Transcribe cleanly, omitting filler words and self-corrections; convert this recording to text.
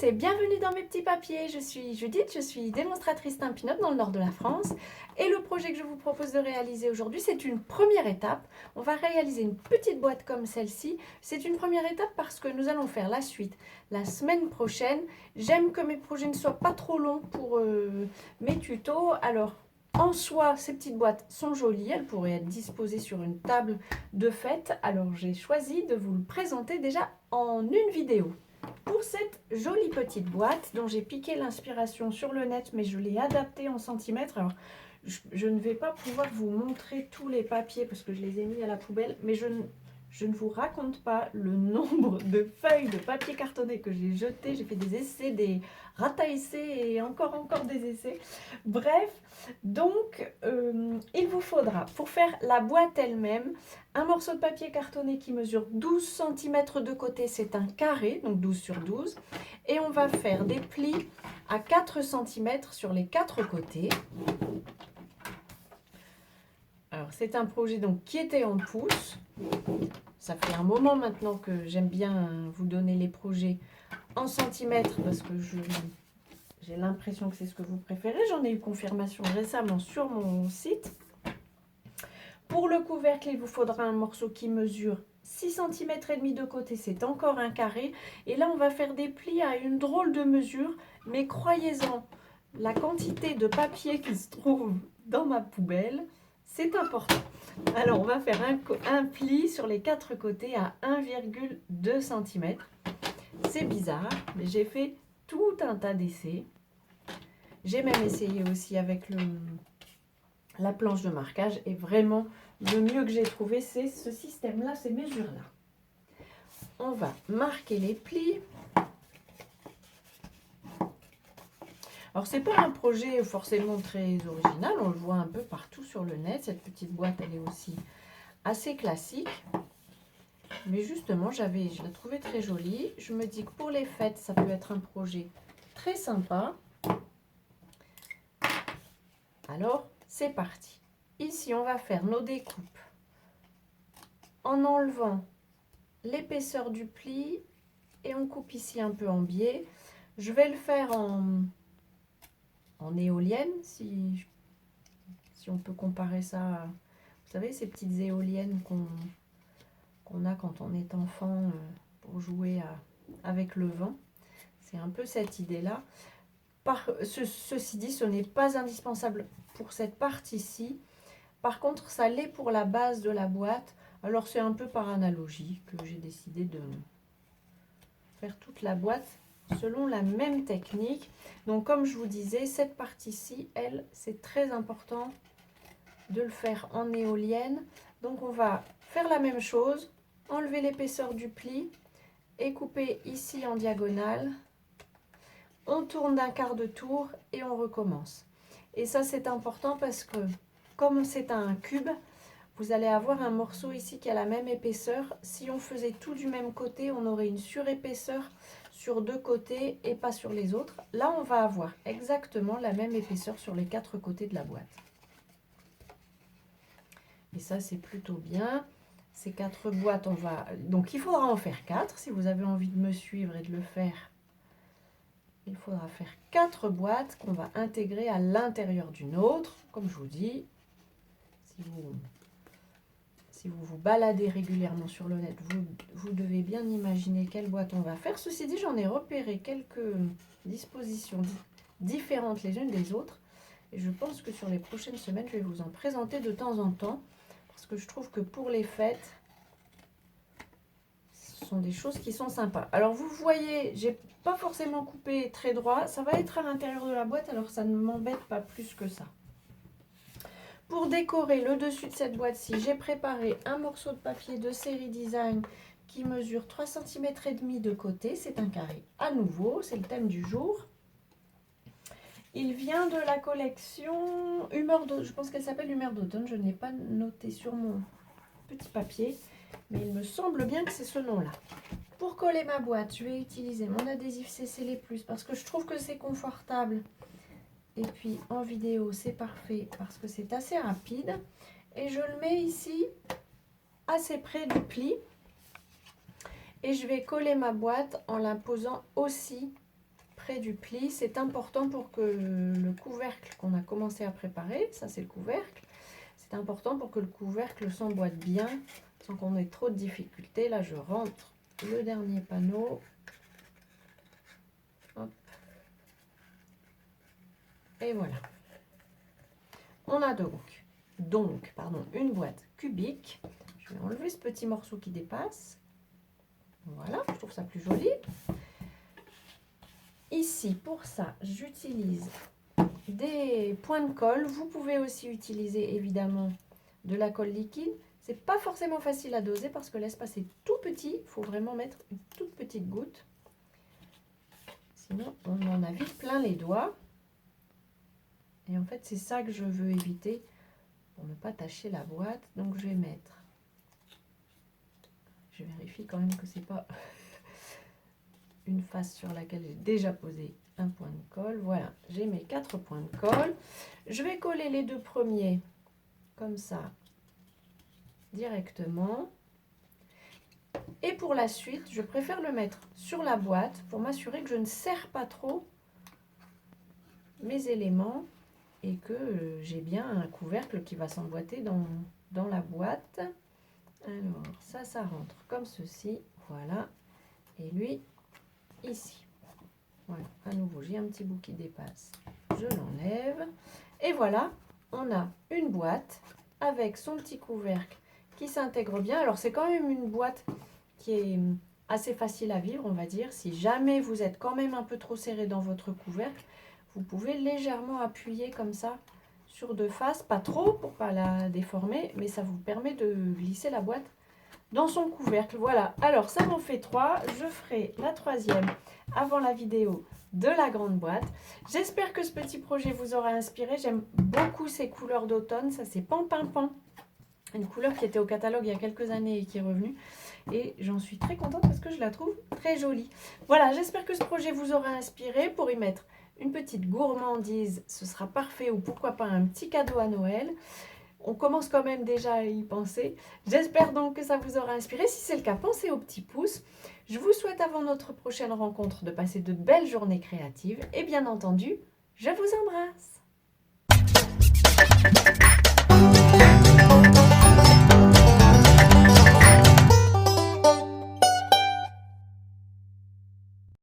tous et bienvenue dans mes petits papiers. Je suis Judith, je suis démonstratrice Stampin' Up dans le nord de la France. Et le projet que je vous propose de réaliser aujourd'hui, c'est une première étape. On va réaliser une petite boîte comme celle-ci. C'est une première étape parce que nous allons faire la suite la semaine prochaine. J'aime que mes projets ne soient pas trop longs pour mes tutos. Alors, en soi, ces petites boîtes sont jolies. Elles pourraient être disposées sur une table de fête. Alors, j'ai choisi de vous le présenter déjà en une vidéo. Pour cette jolie petite boîte dont j'ai piqué l'inspiration sur le net, mais je l'ai adaptée en centimètres. Alors, je ne vais pas pouvoir vous montrer tous les papiers parce que je les ai mis à la poubelle, mais je ne vous raconte pas le nombre de feuilles de papier cartonné que j'ai jeté. J'ai fait des essais, des rata-essais et encore des essais. Bref, donc il vous faudra, pour faire la boîte elle-même, un morceau de papier cartonné qui mesure 12 cm de côté, c'est un carré, donc 12 sur 12. Et on va faire des plis à 4 cm sur les 4 côtés. Alors c'est un projet donc qui était en pouces. Ça fait un moment maintenant que j'aime bien vous donner les projets en centimètres parce que j'ai l'impression que c'est ce que vous préférez. J'en ai eu confirmation récemment sur mon site. Pour le couvercle, il vous faudra un morceau qui mesure 6 cm et demi de côté, c'est encore un carré. Et là, on va faire des plis à une drôle de mesure, mais croyez-en, la quantité de papier qui se trouve dans ma poubelle, c'est important. Alors, on va faire un pli sur les 4 côtés à 1,2 cm. C'est bizarre, mais j'ai fait tout un tas d'essais. J'ai même essayé aussi avec la planche de marquage et vraiment le mieux que j'ai trouvé c'est ce système là, ces mesures là. On va marquer les plis. Alors c'est pas un projet forcément très original, on le voit un peu partout sur le net. Cette petite boîte elle est aussi assez classique, mais justement je la trouvais très jolie. Je me dis que pour les fêtes ça peut être un projet très sympa. Alors c'est parti. Ici, on va faire nos découpes en enlevant l'épaisseur du pli et on coupe ici un peu en biais. Je vais le faire en éolienne, si on peut comparer ça à, vous savez, ces petites éoliennes qu'on a quand on est enfant pour jouer avec le vent. C'est un peu cette idée-là. Ceci dit, ce n'est pas indispensable pour cette partie-ci. Par contre, ça l'est pour la base de la boîte. Alors, c'est un peu par analogie que j'ai décidé de faire toute la boîte selon la même technique. Donc, comme je vous disais, cette partie-ci, elle, c'est très important de le faire en éolienne. Donc, on va faire la même chose, enlever l'épaisseur du pli et couper ici en diagonale. On tourne d'un quart de tour et on recommence. Et ça, c'est important parce que comme c'est un cube, vous allez avoir un morceau ici qui a la même épaisseur. Si on faisait tout du même côté, on aurait une surépaisseur sur deux côtés et pas sur les autres. Là, on va avoir exactement la même épaisseur sur les 4 côtés de la boîte. Et ça, c'est plutôt bien. Ces 4 boîtes, donc il faudra en faire 4. Si vous avez envie de me suivre et de le faire, il faudra faire 4 boîtes qu'on va intégrer à l'intérieur d'une autre. Comme je vous dis, si vous vous baladez régulièrement sur le net, vous devez bien imaginer quelle boîte on va faire. Ceci dit, j'en ai repéré quelques dispositions différentes les unes des autres. Et je pense que sur les prochaines semaines, je vais vous en présenter de temps en temps. Parce que je trouve que pour les fêtes, ce sont des choses qui sont sympas. Alors vous voyez, j'ai pas forcément coupé très droit. Ça va être à l'intérieur de la boîte, alors ça ne m'embête pas plus que ça. Pour décorer le dessus de cette boîte-ci, j'ai préparé un morceau de papier de série design qui mesure 3 cm et demi de côté. C'est un carré à nouveau, c'est le thème du jour. Il vient de la collection Humeur d'automne, je pense qu'elle s'appelle Humeur d'automne. Je n'ai pas noté sur mon petit papier, mais il me semble bien que c'est ce nom-là. Pour coller ma boîte, je vais utiliser mon adhésif CC Les+ parce que je trouve que c'est confortable. Et puis en vidéo, c'est parfait parce que c'est assez rapide. Et je le mets ici, assez près du pli. Et je vais coller ma boîte en la posant aussi près du pli. C'est important pour que le couvercle qu'on a commencé à préparer, ça c'est le couvercle, c'est important pour que le couvercle s'emboîte bien sans qu'on ait trop de difficultés. Là, je rentre le dernier panneau. Hop. Et voilà. On a donc une boîte cubique. Je vais enlever ce petit morceau qui dépasse. Voilà, je trouve ça plus joli. Ici, pour ça, j'utilise des points de colle. Vous pouvez aussi utiliser évidemment de la colle liquide. C'est pas forcément facile à doser parce que l'espace est tout petit. Il faut vraiment mettre une toute petite goutte. Sinon, on en a vite plein les doigts. Et en fait, c'est ça que je veux éviter pour ne pas tacher la boîte. Donc, je vais mettre... Je vérifie quand même que c'est pas une face sur laquelle j'ai déjà posé un point de colle. Voilà, j'ai mes 4 points de colle. Je vais coller les 2 premiers comme ça directement. Et pour la suite, je préfère le mettre sur la boîte pour m'assurer que je ne serre pas trop mes éléments et que j'ai bien un couvercle qui va s'emboîter dans la boîte. Alors, ça rentre comme ceci, voilà, et lui, ici. Voilà, à nouveau, j'ai un petit bout qui dépasse, je l'enlève. Et voilà, on a une boîte avec son petit couvercle qui s'intègre bien. Alors, c'est quand même une boîte qui est assez facile à vivre, on va dire. Si jamais vous êtes quand même un peu trop serré dans votre couvercle, vous pouvez légèrement appuyer comme ça sur 2 faces, pas trop pour pas la déformer, mais ça vous permet de glisser la boîte dans son couvercle. Voilà, alors ça m'en fait 3, je ferai la 3e avant la vidéo de la grande boîte. J'espère que ce petit projet vous aura inspiré. J'aime beaucoup ces couleurs d'automne, ça c'est Pan-Pin-Pan, une couleur qui était au catalogue il y a quelques années et qui est revenue. Et j'en suis très contente parce que je la trouve très jolie. Voilà, j'espère que ce projet vous aura inspiré. Pour y mettre une petite gourmandise, ce sera parfait, ou pourquoi pas un petit cadeau à Noël. On commence quand même déjà à y penser. J'espère donc que ça vous aura inspiré. Si c'est le cas, pensez au petit pouce. Je vous souhaite avant notre prochaine rencontre de passer de belles journées créatives. Et bien entendu, je vous embrasse.